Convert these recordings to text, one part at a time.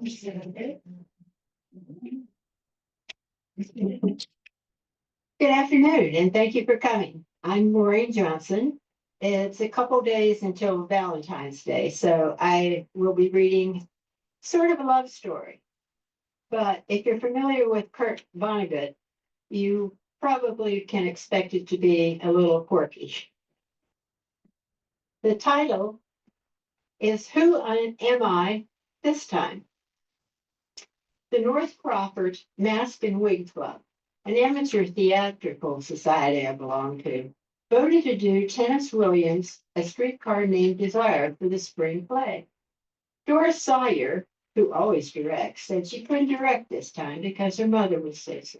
Good afternoon, and thank you for coming. I'm Maureen Johnson. It's a couple days until Valentine's Day, so I will be reading sort of a love story. But if you're familiar with Kurt Vonnegut, you probably can expect it to be a little quirky. The title is Who Am I This Time? The North Crawford Mask and Wig Club, an amateur theatrical society I belong to, voted to do Tennis Williams' A Streetcar Named Desire for the spring play. Doris Sawyer, who always directs, said she couldn't direct this time because her mother was sick.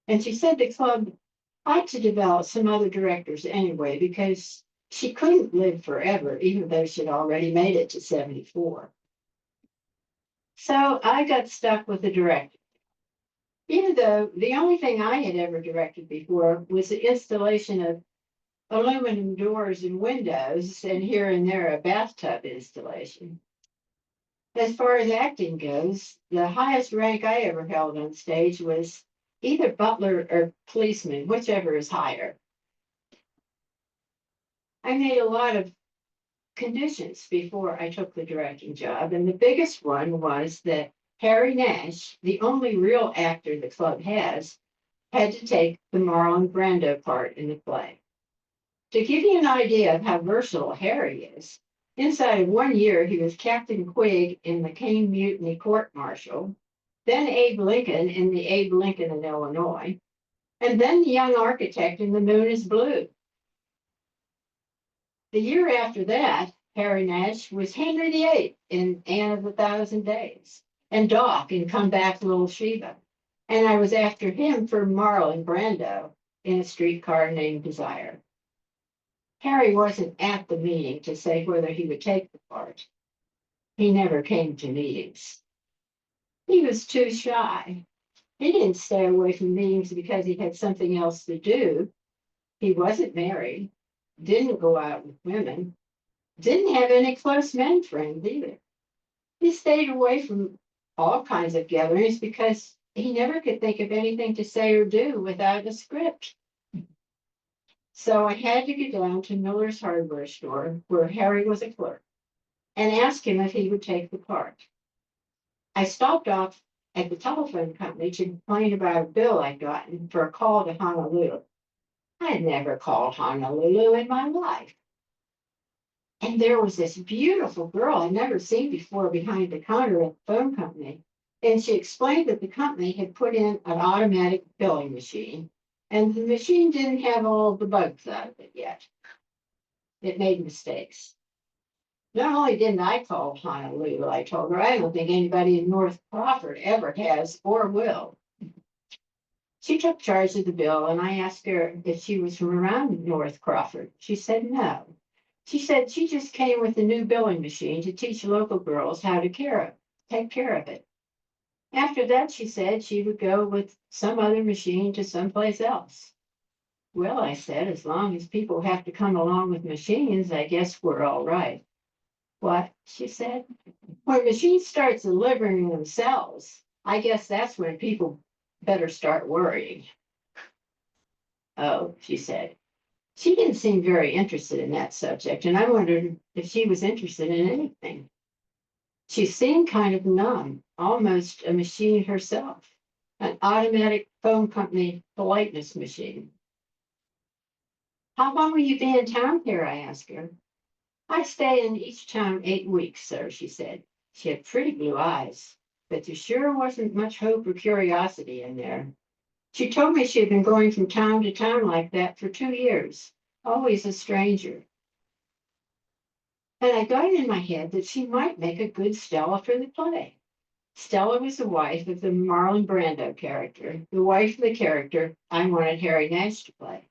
And she said the club ought to develop some other directors anyway because she couldn't live forever, even though she'd already made it to 74. So I got stuck with the director. Even though the only thing I had ever directed before was the installation of aluminum doors and windows, and here and there a bathtub installation. As far as acting goes, the highest rank I ever held on stage was either butler or policeman, whichever is higher. I made a lot of conditions before I took the directing job, and the biggest one was that Harry Nash, the only real actor the club has, had to take the Marlon Brando part in the play. To give you an idea of how versatile Harry is, inside of 1 year, he was Captain Quigg in the Kane Mutiny Court Martial, then Abe Lincoln in the Abe Lincoln in Illinois, and then the young architect in The Moon is Blue. The year after that, Harry Nash was Henry VIII in Anne of a Thousand Days, and Doc in Come Back, Little Sheba. And I was after him for Marlon Brando in A Streetcar Named Desire. Harry wasn't at the meeting to say whether he would take the part. He never came to meetings. He was too shy. He didn't stay away from meetings because he had something else to do. He wasn't married, didn't go out with women, didn't have any close men friends either. He stayed away from all kinds of gatherings because he never could think of anything to say or do without a script. So I had to go down to Miller's hardware store, where Harry was a clerk, and ask him if he would take the part. I stopped off at the telephone company to complain about a bill I'd gotten for a call to Honolulu. I had never called Honolulu in my life. And there was this beautiful girl I'd never seen before behind the counter at the phone company. And she explained that the company had put in an automatic billing machine, and the machine didn't have all of the bugs out of it yet. It made mistakes. Not only didn't I call Honolulu, I told her, I don't think anybody in North Crawford ever has or will. She took charge of the bill, and I asked her if she was from around North Crawford. She said no. She said she just came with a new billing machine to teach local girls how to take care of it. After that, she said she would go with some other machine to someplace else. Well, I said, as long as people have to come along with machines, I guess we're all right. What? She said. When machines start delivering themselves, I guess that's when people better start worrying. Oh, she said. She didn't seem very interested in that subject, and I wondered if she was interested in anything. She seemed kind of numb, almost a machine herself, an automatic phone company politeness machine. How long will you be in town here? I asked her. I stay in each town 8 weeks, sir, she said. She had pretty blue eyes, but there sure wasn't much hope or curiosity in there. She told me she had been going from town to town like that for 2 years, always a stranger. And I got it in my head that she might make a good Stella for the play. Stella was the wife of the Marlon Brando character, the wife of the character I wanted Harry Nash to play.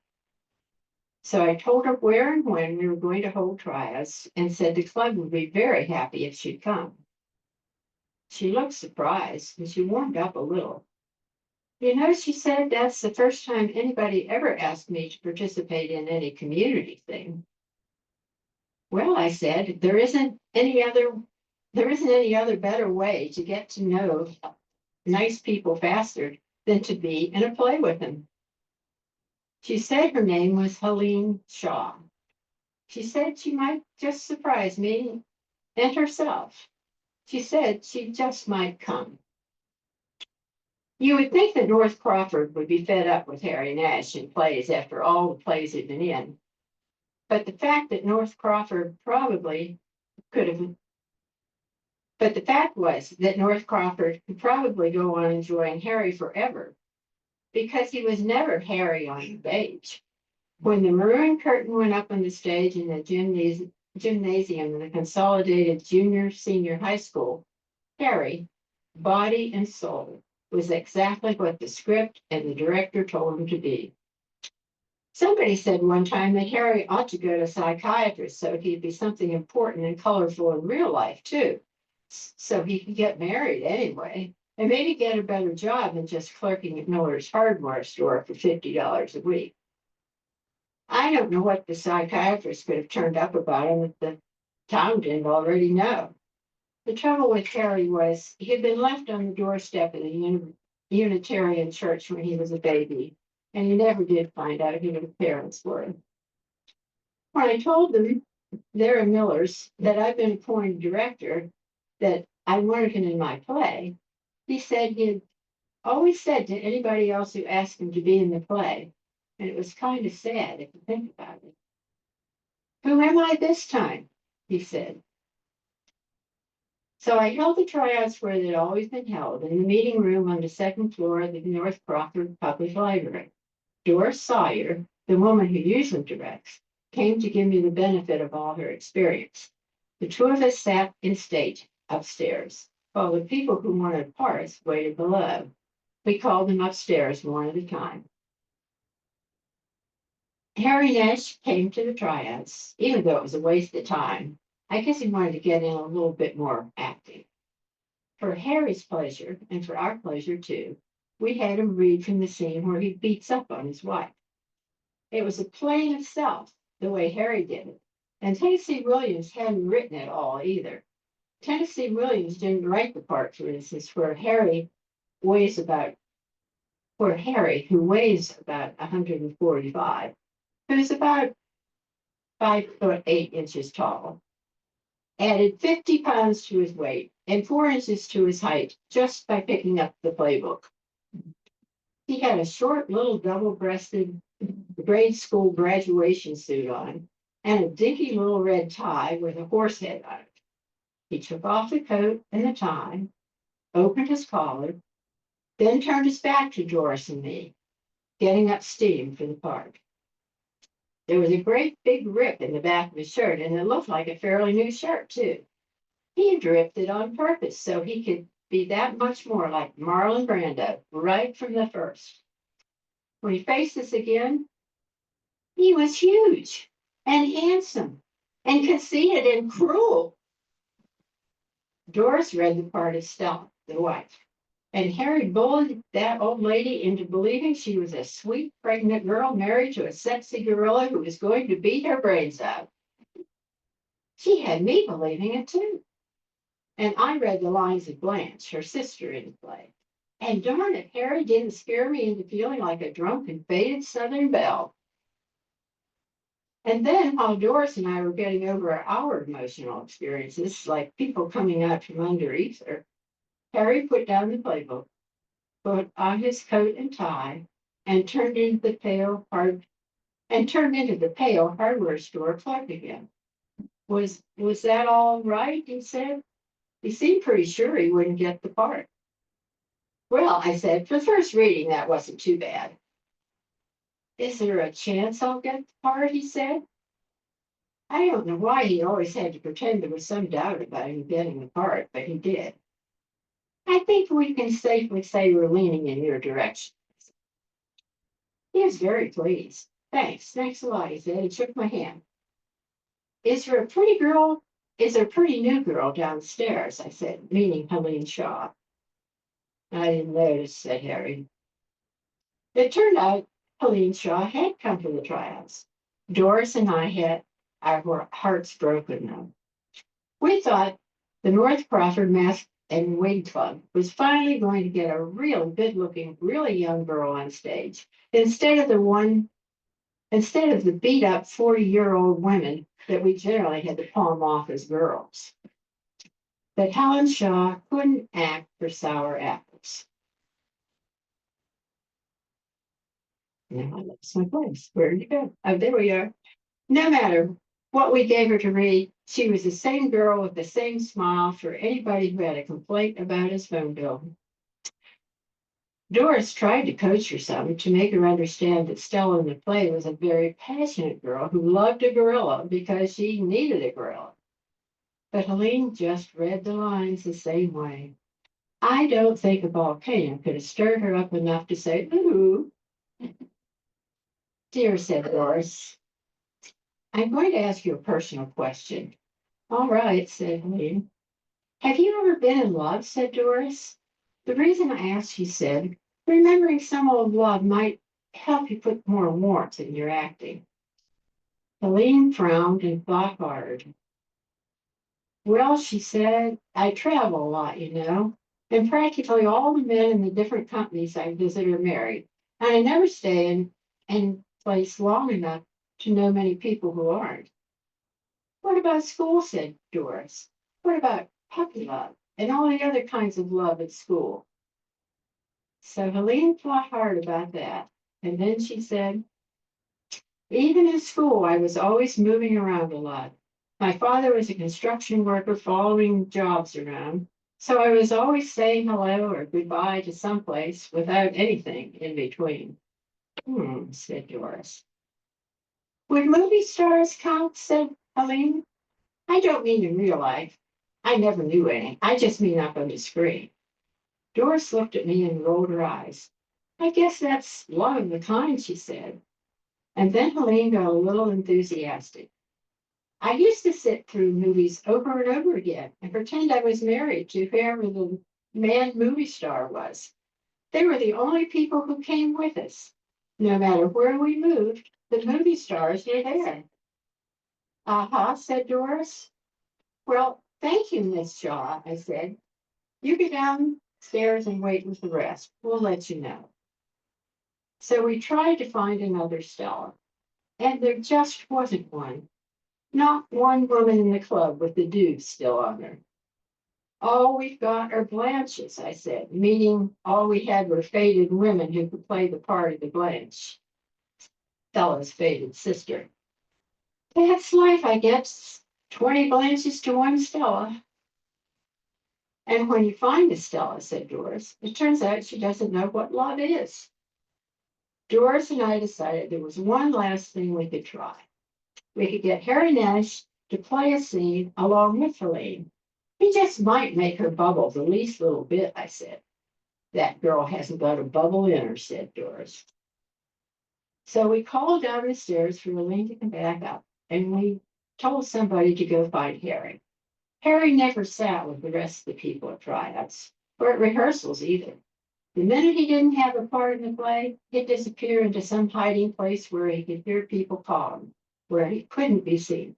So I told her where and when we were going to hold tryouts and said the club would be very happy if she'd come. She looked surprised and she warmed up a little. You know, she said, that's the first time anybody ever asked me to participate in any community thing. Well, I said, there isn't any other There isn't any other better way to get to know nice people faster than to be in a play with them. She said her name was Helene Shaw. She said she might just surprise me and herself. She said she just might come. You would think that North Crawford would be fed up with Harry Nash in plays after all the plays he'd been in. But the fact that North Crawford probably could have, but the fact was that North Crawford could probably go on enjoying Harry forever because he was never Harry on the stage. When the maroon curtain went up on the stage in the gymnasium in the consolidated junior senior high school, Harry, body and soul, was exactly what the script and the director told him to be. Somebody said one time that Harry ought to go to a psychiatrist so he'd be something important and colorful in real life, too. So he could get married anyway, and maybe get a better job than just clerking at Miller's hardware store for $50 a week. I don't know what the psychiatrist could have turned up about him if the town didn't already know. The trouble with Harry was he had been left on the doorstep of the Unitarian church when he was a baby, and he never did find out who his parents were. When I told them there are Millers that I've been appointed director, that I wanted him in my play, he said he had always said to anybody else who asked him to be in the play, and it was kind of sad if you think about it. Who am I this time? He said. So I held the tryouts where they'd always been held, in the meeting room on the second floor of the North Crawford Public Library. Doris Sawyer, the woman who usually directs, came to give me the benefit of all her experience. The two of us sat in state upstairs, while the people who wanted parts waited below. We called them upstairs one at a time. Harry Nash came to the tryouts, even though it was a waste of time. I guess he wanted to get in a little bit more acting. For Harry's pleasure, and for our pleasure too, we had him read from the scene where he beats up on his wife. It was a play in itself, the way Harry did it. And Tennessee Williams hadn't written it all either. Tennessee Williams didn't write the part, for instance, where Harry, who weighs about 145, who's about 5'8" tall, added 50 pounds to his weight and 4 inches to his height just by picking up the playbook. He had a short little double-breasted grade school graduation suit on and a dinky little red tie with a horse head on it. He took off the coat and the tie, opened his collar, then turned his back to Doris and me, getting up steam for the part. There was a great big rip in the back of his shirt, and it looked like a fairly new shirt, too. He had ripped it on purpose so he could be that much more like Marlon Brando right from the first. When he faced us again, he was huge and handsome and conceited and cruel. Doris read the part of Stella, the wife, and Harry bullied that old lady into believing she was a sweet pregnant girl married to a sexy gorilla who was going to beat her brains out. She had me believing it too. And I read the lines of Blanche, her sister, in the play. And darn it, Harry didn't scare me into feeling like a drunk and faded Southern belle. And then while Doris and I were getting over our emotional experiences, like people coming out from under ether, Harry put down the playbook, put on his coat and tie, and turned into the pale hardware store clerk again. Was that all right? He said. He seemed pretty sure he wouldn't get the part. Well, I said, for the first reading, that wasn't too bad. Is there a chance I'll get the part? He said. I don't know why he always had to pretend there was some doubt about him getting the part, but he did. I think we can safely say we're leaning in your direction. He was very pleased. Thanks a lot, he said. He shook my hand. Is there a pretty new girl downstairs? I said, meaning Helene Shaw. I didn't notice, said Harry. It turned out Helene Shaw had come to the tryouts. Doris and I had our hearts broken, though. We thought The North Crawford Mask and Wig Club was finally going to get a real good-looking, really young girl on stage instead of the beat-up 40-year-old women that we generally had to palm off as girls. But Helen Shaw couldn't act for sour apples. Now I lost my place. Where did it go? Oh, there we are. No matter what we gave her to read, she was the same girl with the same smile for anybody who had a complaint about his phone bill. Doris tried to coach her some to make her understand that Stella in the play was a very passionate girl who loved a gorilla because she needed a gorilla. But Helene just read the lines the same way. I don't think a volcano could have stirred her up enough to say, ooh. Dear, said Doris, I'm going to ask you a personal question. All right, said Helene. Have you ever been in love? Said Doris. The reason I asked, she said, remembering some old love might help you put more warmth in your acting. Helene frowned and thought hard. Well, she said, I travel a lot, and practically all the men in the different companies I visit are married, and I never stay in any place long enough to know many people who aren't. What about school? Said Doris. What about puppy love and all the other kinds of love at school? So Helene thought hard about that, and then she said, even in school, I was always moving around a lot. My father was a construction worker following jobs around, so I was always saying hello or goodbye to someplace without anything in between. Said Doris. Would movie stars count? Said Helene. I don't mean in real life. I never knew any. I just mean up on the screen. Doris looked at me and rolled her eyes. I guess that's one of the kind, she said. And then Helene got a little enthusiastic. I used to sit through movies over and over again and pretend I was married to whoever the man movie star was. They were the only people who came with us. No matter where we moved, the movie stars were there. Aha, said Doris. Well, thank you, Miss Shaw, I said. You go downstairs and wait with the rest. We'll let you know. So we tried to find another Stella, and there just wasn't one. Not one woman in the club with the dude still on her. All we've got are Blanches, I said, meaning all we had were faded women who could play the part of the Blanche, Stella's faded sister. That's life, I guess. 20 Blanches to one Stella. And when you find a Stella, said Doris, it turns out she doesn't know what love is. Doris and I decided there was one last thing we could try. We could get Harry Nash to play a scene along with Helene. He just might make her bubble the least little bit, I said. That girl hasn't got a bubble in her, said Doris. So we called down the stairs for Helene to come back up, and we told somebody to go find Harry. Harry never sat with the rest of the people at tryouts, or at rehearsals either. The minute he didn't have a part in the play, he'd disappear into some hiding place where he could hear people call him, where he couldn't be seen.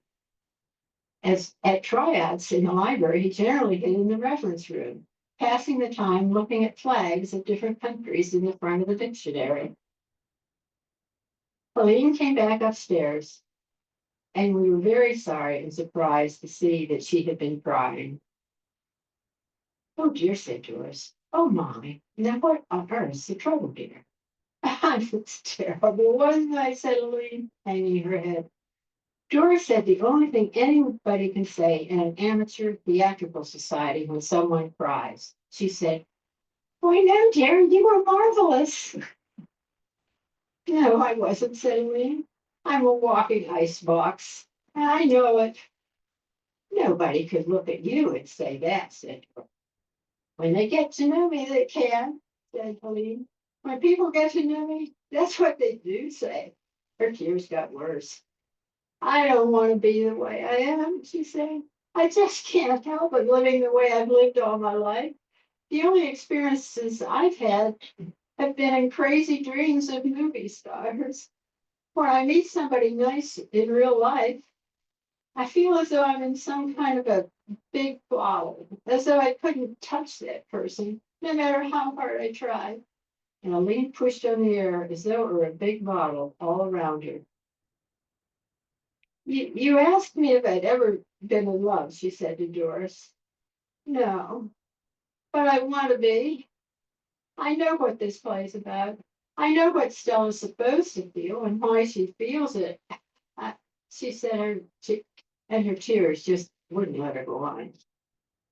As at tryouts in the library, he generally hid in the reference room, passing the time looking at flags of different countries in the front of the dictionary. Helene came back upstairs, and we were very sorry and surprised to see that she had been crying. Oh, dear, said Doris. Oh, my. Now what on earth's the trouble, dear? It's terrible, wasn't I? Said Helene, hanging her head. Doris said the only thing anybody can say in an amateur theatrical society when someone cries. She said, why, no, dear, you were marvelous. No, I wasn't, said Helene. I'm a walking icebox. I know it. Nobody could look at you and say that, said Doris. When they get to know me, they can, said Helene. When people get to know me, that's what they do say. Her tears got worse. I don't want to be the way I am, she said. I just can't help it living the way I've lived all my life. The only experiences I've had have been in crazy dreams of movie stars. When I meet somebody nice in real life, I feel as though I'm in some kind of a big bottle, as though I couldn't touch that person, no matter how hard I tried. And Aline pushed on the air as though it were a big bottle all around her. You asked me if I'd ever been in love, she said to Doris. No, but I want to be. I know what this play's about. I know what Stella's supposed to feel and why she feels it. I, she said and her tears just wouldn't let her go on.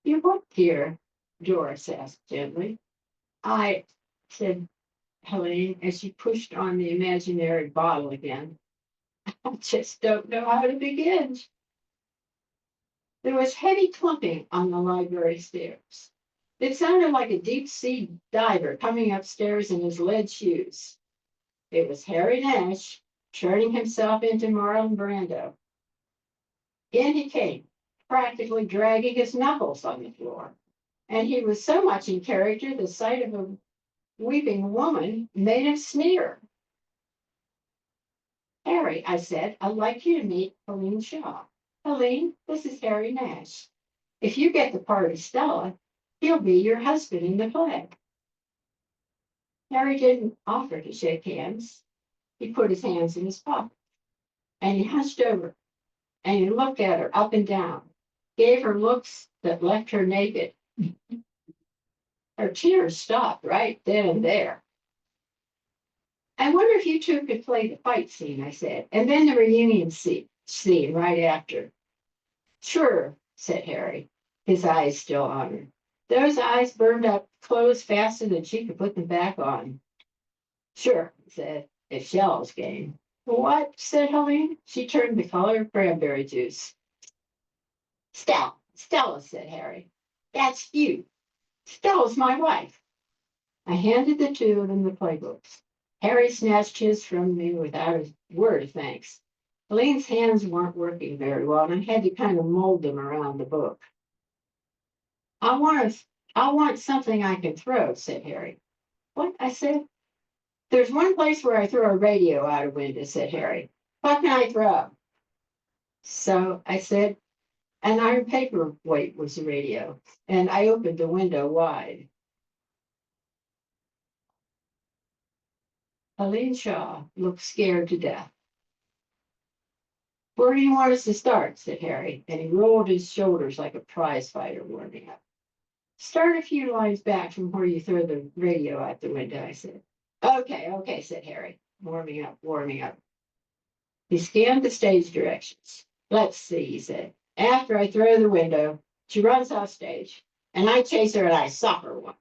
You what, dear? Doris asked gently. I, said Helene, as she pushed on the imaginary bottle again. I just don't know how to begin. There was heavy clumping on the library stairs. It sounded like a deep sea diver coming upstairs in his lead shoes. It was Harry Nash turning himself into Marlon Brando. In he came, practically dragging his knuckles on the floor. And he was so much in character, the sight of a weeping woman made him sneer. Harry, I said, I'd like you to meet Helene Shaw. Helene, this is Harry Nash. If you get the part of Stella, he'll be your husband in the play. Harry didn't offer to shake hands. He put his hands in his pockets, and he hunched over, and he looked at her up and down, gave her looks that left her naked. Her tears stopped right then and there. I wonder if you two could play the fight scene, I said, and then the reunion scene right after. Sure, said Harry, his eyes still on her. Those eyes burned up clothes faster than she could put them back on. Sure, he said, if Shell's game. What? Said Helene. She turned the color of cranberry juice. Stella, said Harry. That's you. Stella's my wife. I handed the two of them the playbooks. Harry snatched his from me without a word of thanks. Helene's hands weren't working very well, and I had to kind of mold them around the book. I want something I can throw, said Harry. What? I said. There's one place where I throw a radio out a window, said Harry. What can I throw? So I said, an iron paperweight was the radio, and I opened the window wide. Helene Shaw looked scared to death. Where do you want us to start? Said Harry, and he rolled his shoulders like a prize fighter warming up. Start a few lines back from where you throw the radio out the window, I said. Okay, said Harry, warming up. He scanned the stage directions. Let's see, he said. After I throw the window, she runs off stage, and I chase her and I sock her one.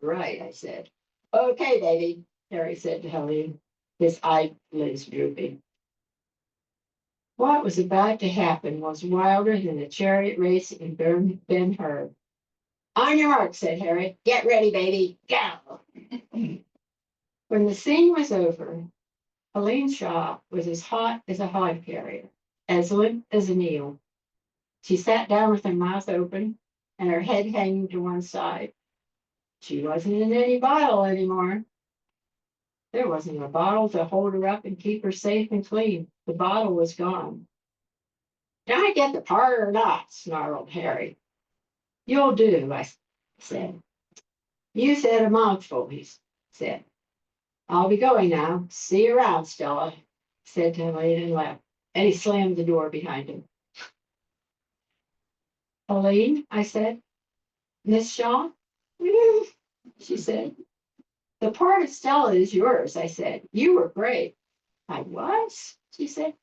Right, I said. Okay, baby, Harry said to Helene, his eyelids drooping. What was about to happen was wilder than a chariot race in Ben-Hur. On your mark, said Harry. Get ready, baby. Go. When the scene was over, Helene Shaw was as hot as a hod carrier, as limp as an eel. She sat down with her mouth open and her head hanging to one side. She wasn't in any bottle anymore. There wasn't a bottle to hold her up and keep her safe and clean. The bottle was gone. Did I get the part or not? Snarled Harry. You'll do, I said. You said a mouthful, he said. I'll be going now. See you around, Stella, said to Helene and left. And he slammed the door behind him. Helene, I said. Miss Shaw? She said. The part of Stella is yours, I said. You were great. I was, she said.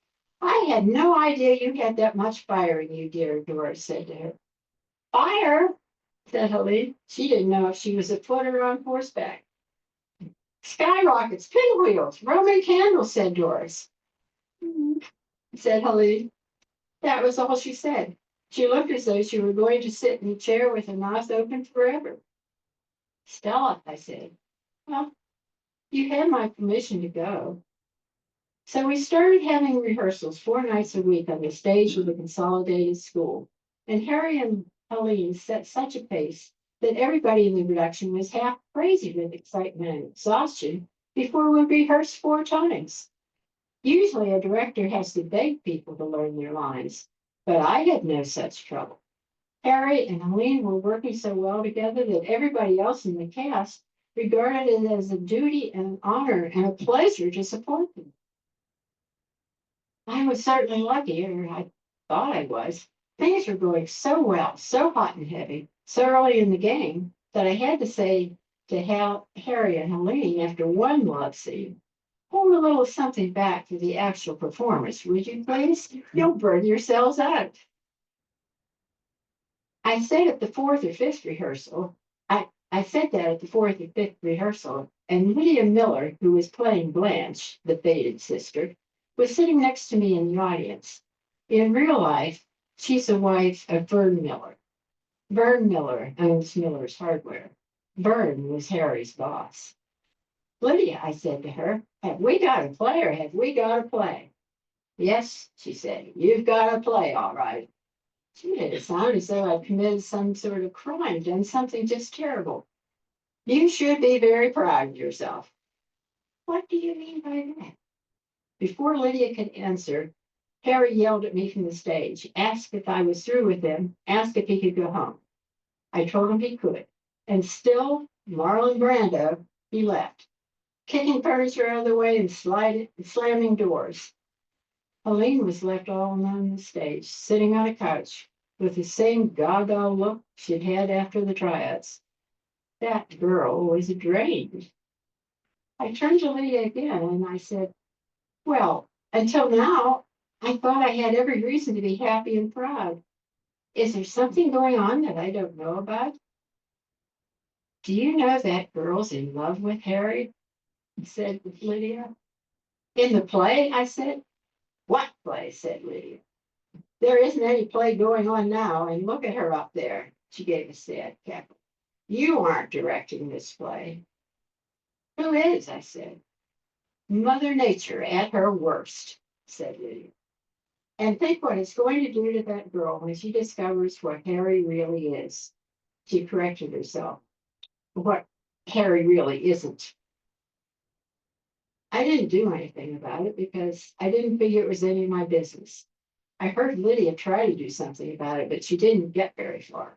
I had no idea you had that much fire in you, dear, Doris said to her. Fire, said Helene. She didn't know if she was afoot or on horseback. Skyrockets, pinwheels, Roman candles, said Doris. Said Helene. That was all she said. She looked as though she were going to sit in a chair with her mouth open forever. Stella, I said. Well, you had my permission to go. So we started having rehearsals 4 nights a week on the stage of the consolidated school. And Harry and Helene set such a pace that everybody in the production was half crazy with excitement and exhaustion before we rehearsed 4 times. Usually a director has to beg people to learn their lines, But I had no such trouble. Harry and Helene were working so well together that everybody else in the cast regarded it as a duty and an honor and a pleasure to support them. I was certainly lucky, or I thought I was. Things were going so well, so hot and heavy, so early in the game, that I had to say to Harry and Helene after one love scene, hold a little something back for the actual performance, would you please? You'll burn yourselves out. I said at the fourth or fifth rehearsal, I said that at the fourth or fifth rehearsal, and Lydia Miller, who was playing Blanche, the faded sister, was sitting next to me in the audience. In real life, she's the wife of Vern Miller. Vern Miller owns Miller's Hardware. Vern was Harry's boss. Lydia, I said to her, have we got a play or have we got a play? Yes, she said, you've got a play, all right. She made it sound as though I'd committed some sort of crime, done something just terrible. You should be very proud of yourself. What do you mean by that? Before Lydia could answer, Harry yelled at me from the stage, asked if I was through with him, asked if he could go home. I told him he could. And still, Marlon Brando, he left, kicking furniture out of the way and slamming doors. Helene was left all alone on the stage, sitting on a couch, with the same gaga look she'd had after the tryouts. That girl was drained. I turned to Lydia again and I said, well, until now, I thought I had every reason to be happy and proud. Is there something going on that I don't know about? Do you know that girl's in love with Harry? Said Lydia. In the play, I said. What play? Said Lydia. There isn't any play going on now, and look at her up there. She gave a sad cackle. You aren't directing this play. Who is? I said. Mother Nature at her worst, said Lydia. And think what it's going to do to that girl when she discovers what Harry really is. She corrected herself. What Harry really isn't. I didn't do anything about it because I didn't figure it was any of my business. I heard Lydia try to do something about it, but she didn't get very far.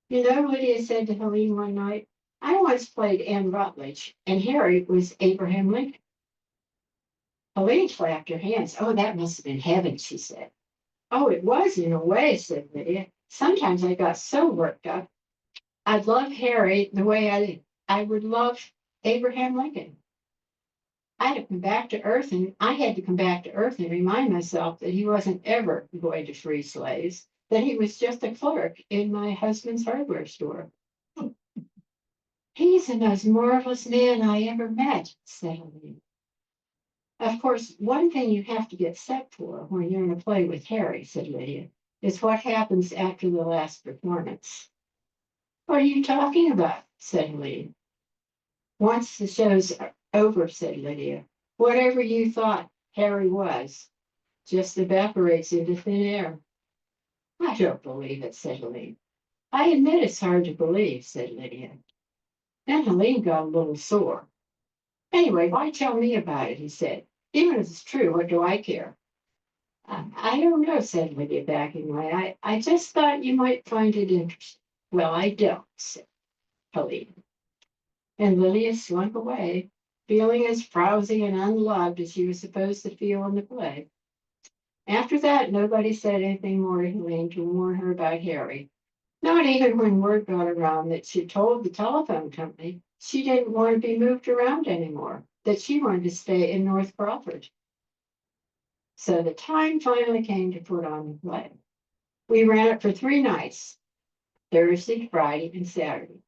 You know, Lydia said to Helene one night, I once played Anne Rutledge, and Harry was Abraham Lincoln. Helene clapped her hands. Oh, that must have been heaven, she said. Oh, it was in a way, said Lydia. Sometimes I got so worked up. I'd love Harry the way I would love Abraham Lincoln. I had to come back to earth, and I had to come back to earth and remind myself that he wasn't ever going to free slaves, that he was just a clerk in my husband's hardware store. He's the most marvelous man I ever met, said Helene. Of course, one thing you have to get set for when you're in a play with Harry, said Lydia, is what happens after the last performance. What are you talking about? Said Helene. Once the show's over, said Lydia, whatever you thought Harry was just evaporates into thin air. I don't believe it, said Helene. I admit it's hard to believe, said Lydia. Then Helene got a little sore. Anyway, why tell me about it, he said. Even if it's true, what do I care? I don't know, said Lydia, backing away. I just thought you might find it interesting. Well, I don't, said Helene. And Lydia slunk away, feeling as frowsy and unloved as she was supposed to feel in the play. After that, nobody said anything more to Helene to warn her about Harry. Not even when word got around that she told the telephone company she didn't want to be moved around anymore, that she wanted to stay in North Crawford. So the time finally came to put on the play. We ran it for 3 nights, Thursday, Friday, and Saturday,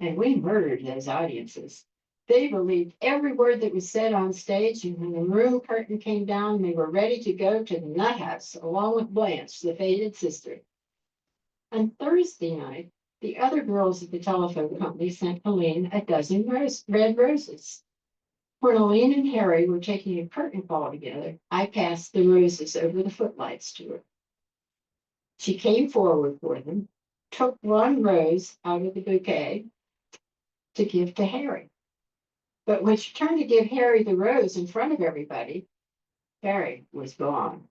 and we murdered those audiences. They believed every word that was said on stage, and when the room curtain came down, they were ready to go to the nut house along with Blanche, the faded sister. On Thursday night, the other girls at the telephone company sent Helene a dozen red roses. When Helene and Harry were taking a curtain call together, I passed the roses over the footlights to her. She came forward for them, took one rose out of the bouquet to give to Harry. But when she turned to give Harry the rose in front of everybody, Harry was gone.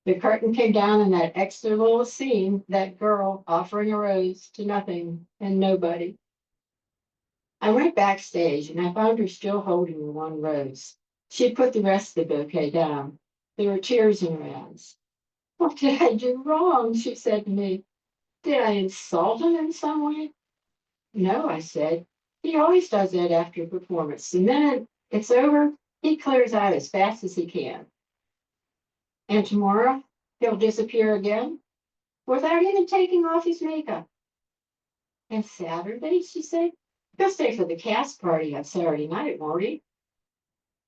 The curtain came down in that extra little scene, that girl offering a rose to nothing and nobody. I went backstage and I found her still holding the one rose. She had put the rest of the bouquet down. There were tears in her eyes. What did I do wrong? She said to me. Did I insult him in some way? No, I said. He always does that after a performance. The minute it's over, he clears out as fast as he can. And tomorrow, he'll disappear again without even taking off his makeup. And Saturday, she said, he'll stay for the cast party on Saturday night, won't he?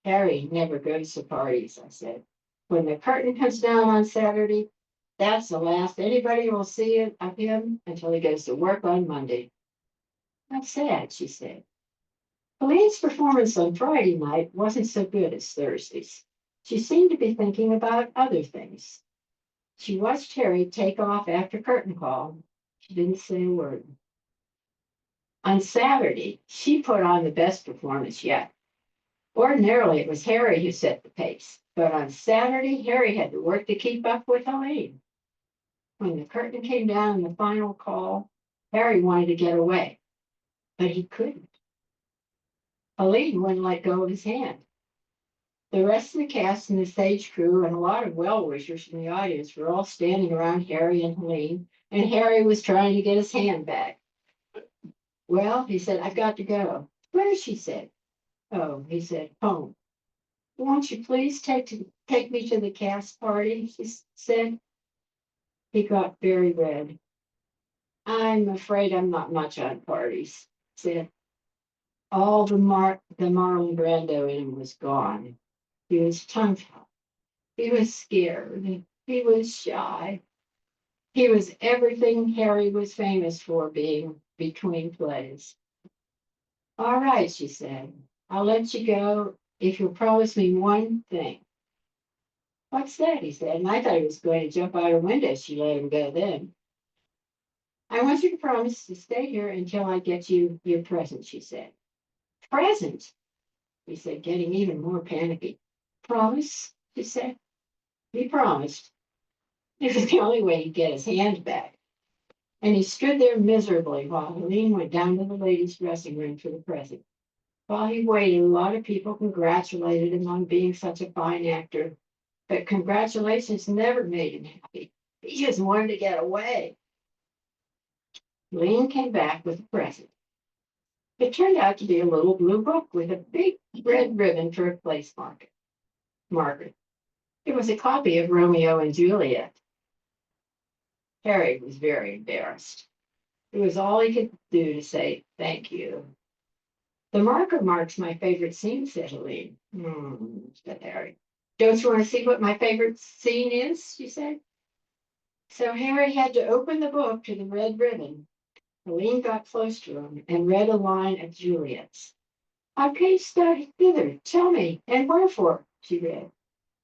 Harry never goes to parties, I said. When the curtain comes down on Saturday, that's the last anybody will see of him until he goes to work on Monday. That's sad, she said. Elaine's performance on Friday night wasn't so good as Thursday's. She seemed to be thinking about other things. She watched Harry take off after curtain call. She didn't say a word. On Saturday, she put on the best performance yet. Ordinarily, it was Harry who set the pace, but on Saturday, Harry had to work to keep up with Elaine. When the curtain came down in the final call, Harry wanted to get away, but he couldn't. Elaine wouldn't let go of his hand. The rest of the cast and the stage crew and a lot of well-wishers from the audience were all standing around Harry and Helene, and Harry was trying to get his hand back. Well, he said, I've got to go. Where? She said. Oh, he said, home. Won't you please take me to the cast party? She said. He got very red. I'm afraid I'm not much on parties, said. All the Marlon Brando in him was gone. He was tongue-tied. He was scared. He was shy. He was everything Harry was famous for being between plays. All right, she said. I'll let you go if you'll promise me one thing. What's that? He said. And I thought he was going to jump out a window. She let him go then. I want you to promise to stay here until I get you your present, she said. Present? He said, getting even more panicky. Promise, she said. He promised. It was the only way he'd get his hand back. And he stood there miserably while Helene went down to the ladies' dressing room for the present. While he waited, a lot of people congratulated him on being such a fine actor. But congratulations never made him happy. He just wanted to get away. Helene came back with a present. It turned out to be a little blue book with a big red ribbon for a place marker. It was a copy of Romeo and Juliet. Harry was very embarrassed. It was all he could do to say, thank you. The marker marks my favorite scene, said Helene. Said Harry. Don't you want to see what my favorite scene is? She said. So Harry had to open the book to the red ribbon. Helene got close to him and read a line of Juliet's. I paced thither, tell me, and wherefore, she read.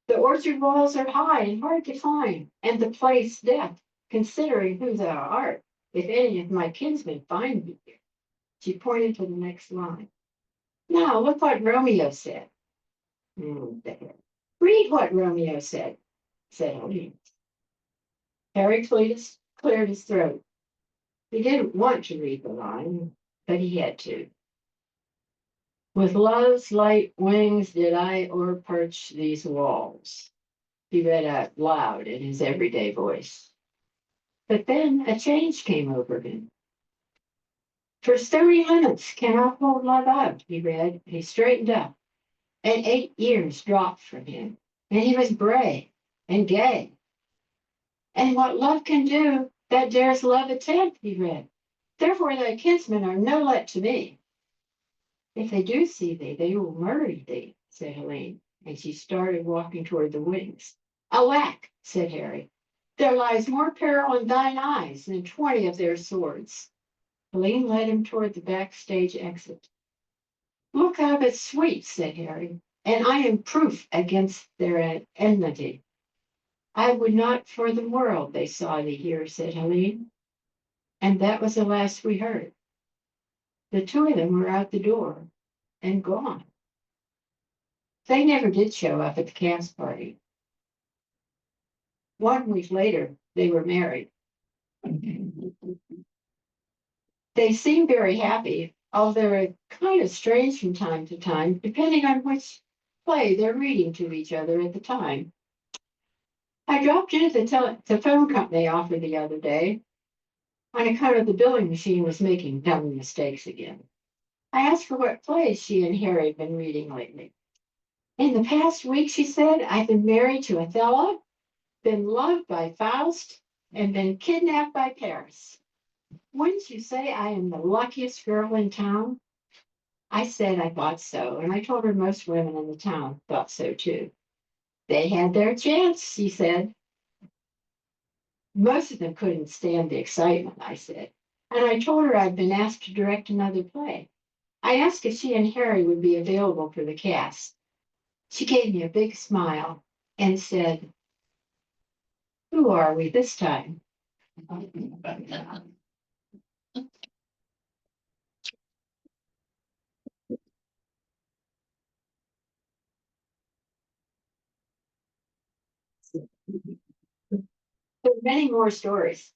The orchard walls are high and hard to climb, and the place death, considering who thou art, if any of my kinsmen find me here. She pointed to the next line. Now, look what Romeo said. Read what Romeo said Helene. Harry cleared his throat. He didn't want to read the line, but he had to. With love's light wings did I o'erperch these walls, he read out loud in his everyday voice. But then a change came over him. For stony limits cannot hold love out, he read. He straightened up, and 8 years dropped from him, and he was brave and gay. And what love can do, that dares love attempt, he read. Therefore thy kinsmen are no let to me. If they do see thee, they will murder thee, said Helene, and she started walking toward the wings. Alack, said Harry, there lies more peril in thine eyes than 20 of their swords. Helene led him toward the backstage exit. Look out, it's sweet, said Harry, and I am proof against their enmity. I would not for the world they saw thee here, said Helene. And that was the last we heard. The two of them were out the door and gone. They never did show up at the cast party. 1 week later, they were married. They seem very happy, although they're kind of strange from time to time, depending on which play they're reading to each other at the time. I dropped in at the phone company office the other day on account of the billing machine was making dumb mistakes again. I asked her what plays she and Harry had been reading lately. In the past week, she said, I've been married to Othello, been loved by Faust, and been kidnapped by Paris. Wouldn't you say I am the luckiest girl in town? I said I thought so, and I told her most women in the town thought so too. They had their chance, she said. Most of them couldn't stand the excitement, I said. And I told her I'd been asked to direct another play. I asked if she and Harry would be available for the cast. She gave me a big smile and said, who are we this time? There are many more stories.